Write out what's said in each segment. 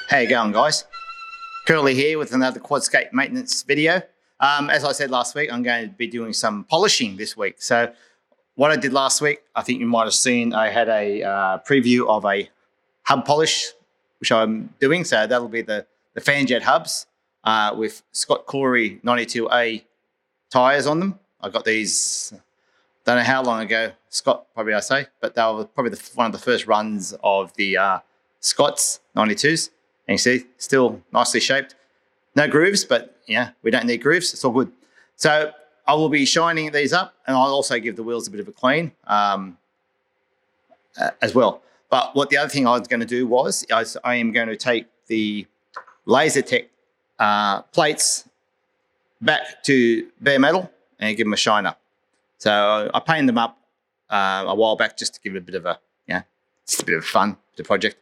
How you going, guys? Curly here with another Quadscape maintenance video. As I said last week, I'm going to be doing some polishing this week. So what I did last week, I think you might have seen, I had a preview of a hub polish, which I'm doing. So that'll be the fan jet hubs with Scott Corey 92A tyres on them. I got these, don't know how long ago, Scott probably I say, but they were probably one of the first runs of the Scott's 92s. And you see, still nicely shaped. No grooves, but yeah, we don't need grooves. It's all good. So I will be shining these up, and I'll also give the wheels a bit of a clean as well. But what the other thing I was going to do was I am going to take the Lasertech plates back to bare metal and give them a shine up. So I painted them up a while back just to give it a bit of a, just a bit of fun to the project.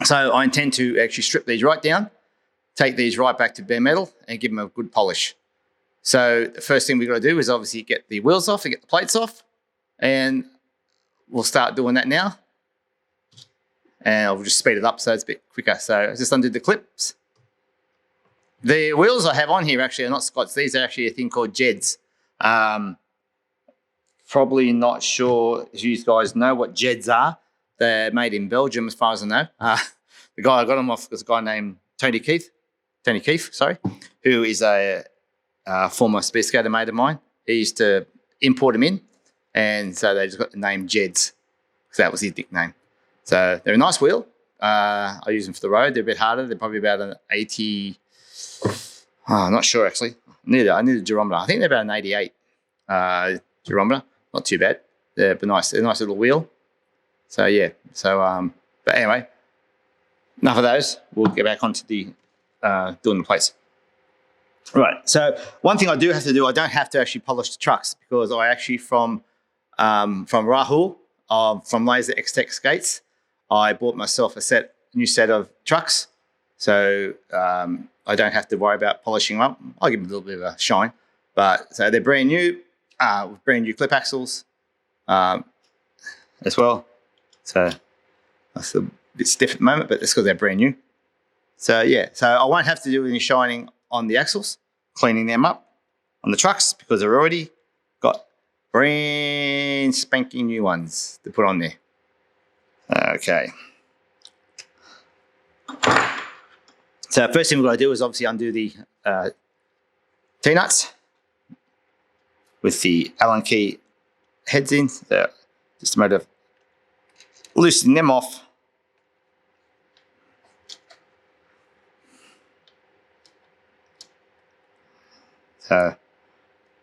So I intend to actually strip these right down, take these right back to bare metal and give them a good polish. So the first thing we've got to do is obviously get the wheels off and get the plates off. And we'll start doing that now. And I'll just speed it up so it's a bit quicker. So I just undo the clips. The wheels I have on here actually are not Scott's. These are actually a thing called Jeds. Probably not sure if you guys know what Jeds are. They're made in Belgium, as far as I know. The guy I got them off was a guy named Tony Keefe, who is a former speed skater mate of mine. He used to import them in, and so they just got the name Jeds, because that was his nickname. So they're a nice wheel. I use them for the road. They're a bit harder. They're probably about an 80. I'm not sure actually. I need a durometer. I think they're about an 88 durometer. Not too bad. They're nice. They're a nice little wheel. So yeah, but anyway, enough of those. We'll get back onto the doing the plates. Right. So one thing I do have to do, I don't have to actually polish the trucks because I actually from Rahul from Laser X-Tech Skates, I bought myself a new set of trucks. So I don't have to worry about polishing them up. I'll give them a little bit of a shine, but so they're brand new, with brand new clip axles as well. So that's a bit stiff at the moment, but that's because they're brand new. So yeah, so I won't have to do any shining on the axles, cleaning them up on the trucks because they've already got brand spanking new ones to put on there. Okay. So first thing we've got to do is obviously undo the T-nuts with the Allen key heads in. So just a matter of loosening them off. So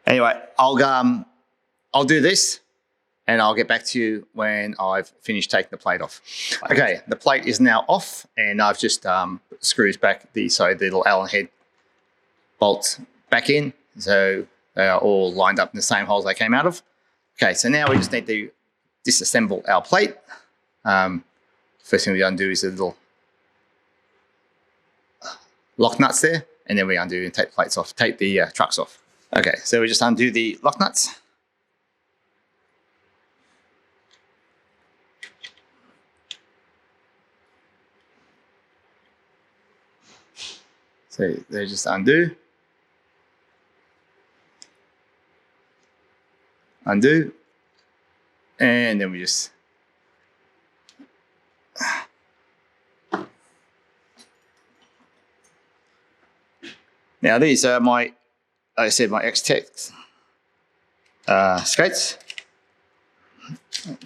anyway, I'll do this and I'll get back to you when I've finished taking the plate off. Okay, the plate is now off and I've just screws back the little Allen head bolts back in. So they are all lined up in the same holes they came out of. Okay, so now we just need to disassemble our plate. First thing we undo is the little lock nuts there, and then we undo and take the plates off, take the trucks off. Okay, so we just undo the lock nuts. So they just undo, and then we just now these are my X-Tech skates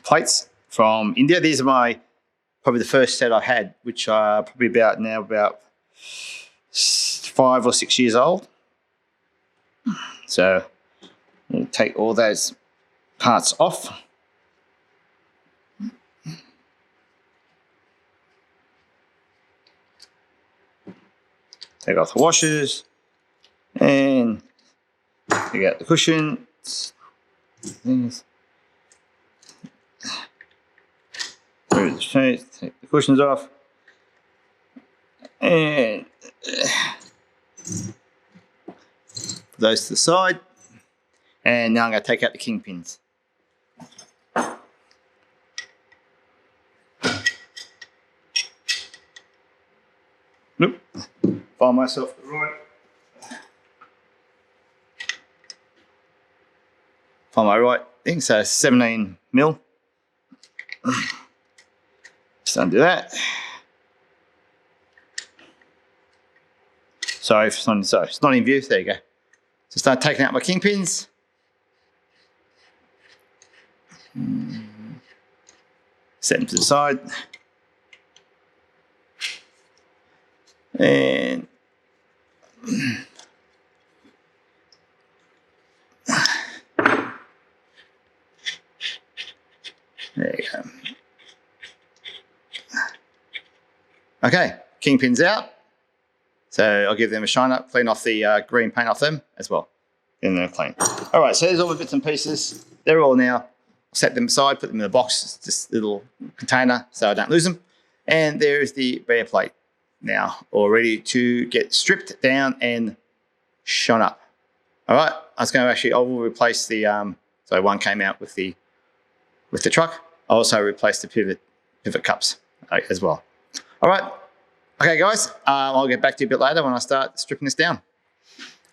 plates from India. These are probably the first set I had, which are probably about 5 or 6 years old. So we'll take all those parts off. Take off the washers and take out the cushions. Things. Remove the shades, take the cushions off. And put those to the side. And now I'm going to take out the kingpins. Nope. Find myself right. Find my right thing. So 17 mil. Just undo that. Sorry, it's not in view. There you go. So start taking out my kingpins. Set them to the side. And there you go. Okay, kingpins out. So I'll give them a shine up, clean off the green paint off them as well. And they're clean. All right, so there's all the bits and pieces. They're all now. Set them aside, put them in a box, just a little container so I don't lose them. And there's the rear plate now, all ready to get stripped down and shone up. All right, I was going to actually, I will replace the, so one came out with the truck. I also replaced the pivot cups as well. All right, okay guys, I'll get back to you a bit later when I start stripping this down.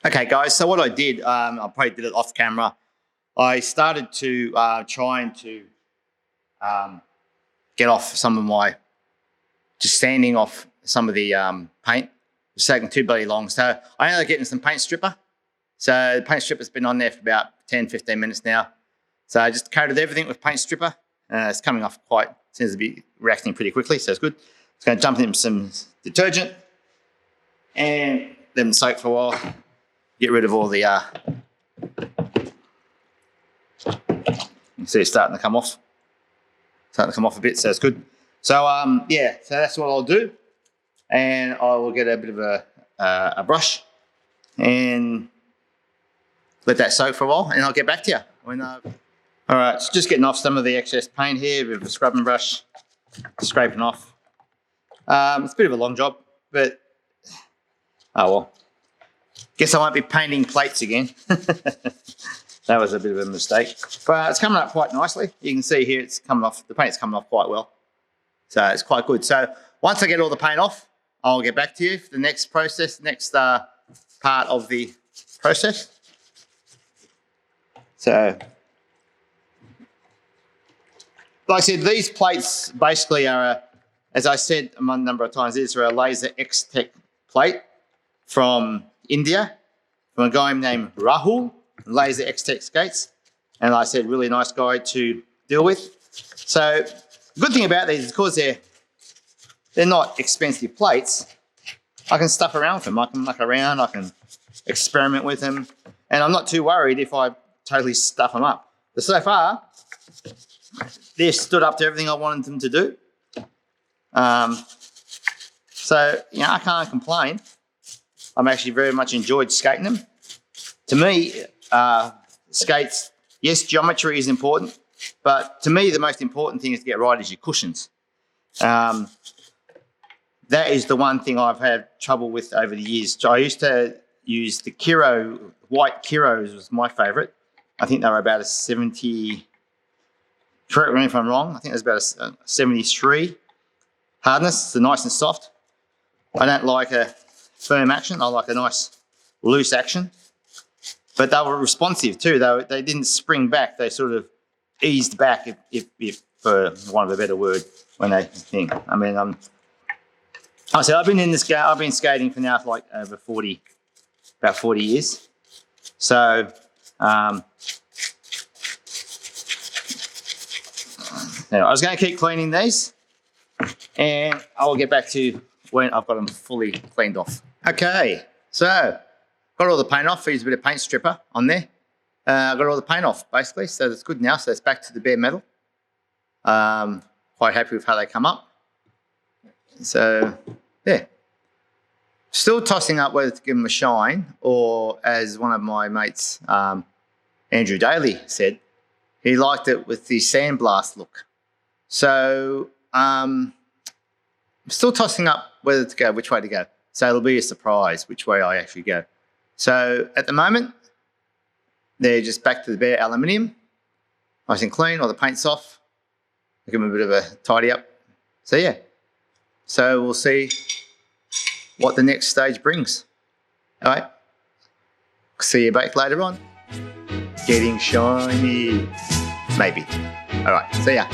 Okay guys, so what I did, I probably did it off camera. I started to trying to get off some of my, just sanding off some of the paint. It's taking too bloody long. So I ended up getting some paint stripper. So the paint stripper's been on there for about 10, 15 minutes now. So I just coated everything with paint stripper. It's coming off quite, seems to be reacting pretty quickly, so it's good. It's going to dump in some detergent and let them soak for a while. Get rid of all the, you see it's starting to come off. Starting to come off a bit, so it's good. So yeah, so that's what I'll do. And I will get a bit of a brush and let that soak for a while, and I'll get back to you. All right, so just getting off some of the excess paint here with a scrubbing brush, scraping off. It's a bit of a long job, but oh well. Guess I won't be painting plates again. That was a bit of a mistake, but it's coming up quite nicely. You can see here it's coming off, the paint's coming off quite well. So it's quite good. So once I get all the paint off, I'll get back to you for the next process, next part of the process. So, like I said, these plates basically are, as I said a number of times, these are a Laser X-Tech plate from India, from a guy named Rahul, Laser X-Tech Skates. And like I said, really nice guy to deal with. So the good thing about these is because they're not expensive plates, I can stuff around with them. I can muck around, I can experiment with them, and I'm not too worried if I totally stuff them up. But so far, they've stood up to everything I wanted them to do. So, you know, I can't complain. I'm actually very much enjoyed skating them. To me, skates, yes, geometry is important, but to me, the most important thing is to get right is your cushions. That is the one thing I've had trouble with over the years. So I used to use the Kiro, white Kiros was my favourite. I think they were about a 70, correct me if I'm wrong, I think it was about a 73 hardness. They're nice and soft. I don't like a firm action. I like a nice loose action. But they were responsive too. They didn't spring back. They sort of eased back, if for want of a better word, when they think. I mean, I said I've been in this game. I've been skating for now for like over about 40 years. So, anyway, I was going to keep cleaning these, and I will get back to you when I've got them fully cleaned off. Okay, so got all the paint off. Use a bit of paint stripper on there. Got all the paint off basically, so that's good now. So it's back to the bare metal. Quite happy with how they come up. So yeah, still tossing up whether to give them a shine, or as one of my mates, Andrew Daly, said, he liked it with the sandblast look. So I'm still tossing up whether to go, which way to go. So it'll be a surprise which way I actually go. So at the moment, they're just back to the bare aluminium, nice and clean, all the paint's off. Give them a bit of a tidy up. So yeah, so we'll see what the next stage brings. All right. See you back later on. Getting shiny. Maybe. All right. See ya.